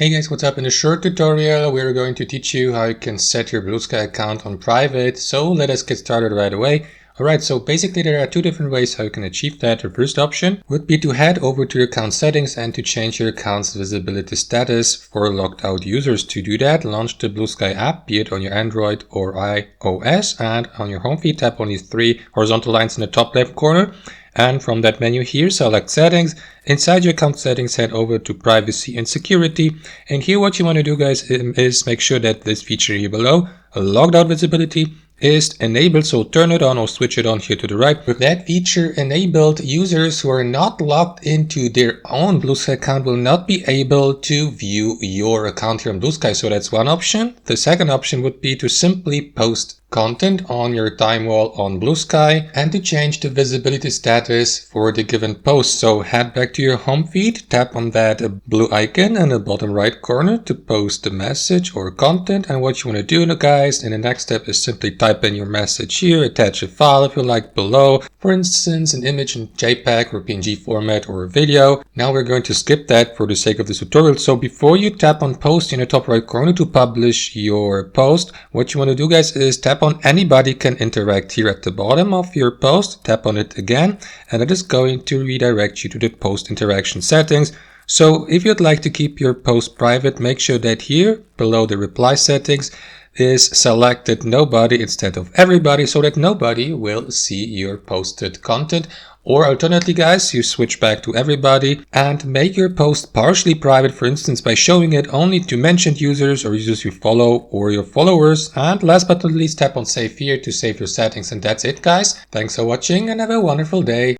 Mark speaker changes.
Speaker 1: Hey guys, what's up? In this short tutorial, we're going to teach you how you can set your Bluesky account on private. So let us get started right away. Alright, so basically there are two different ways how you can achieve that. The first option would be to head over to your account settings and to change your account's visibility status for logged out users. To do that, launch the Bluesky app, be it on your Android or iOS, and on your home feed, tap on these three horizontal lines in the top left corner. And from that menu here, select settings. Inside your account settings, head over to privacy and security. And here what you want to do, guys, is make sure that this feature here below, logged out visibility, is enabled. So turn it on or switch it on here to the right. With that feature enabled, users who are not logged into their own Bluesky account will not be able to view your account here on Bluesky. So that's one option. The second option would be to simply post content on your time wall on Bluesky and to change the visibility status for the given post. So head back to your home feed, tap on that blue icon in the bottom right corner to post the message or content. And what you want to do, guys, in the next step is simply type in your message here, attach a file if you like below, for instance an image in JPEG or PNG format or a video. Now we're going to skip that for the sake of this tutorial. So before you tap on post in the top right corner to publish your post, what you want to do, guys, is tap on anybody can interact here at the bottom of your post. Tap on it again, and it is going to redirect you to the post interaction settings. So if you'd like to keep your post private, make sure that here below the reply settings is selected nobody instead of everybody, so that nobody will see your posted content. Or alternately, guys, you switch back to everybody and make your post partially private, for instance, by showing it only to mentioned users or users you follow or your followers. And last but not least, tap on save here to save your settings. And that's it, guys. Thanks for watching and have a wonderful day.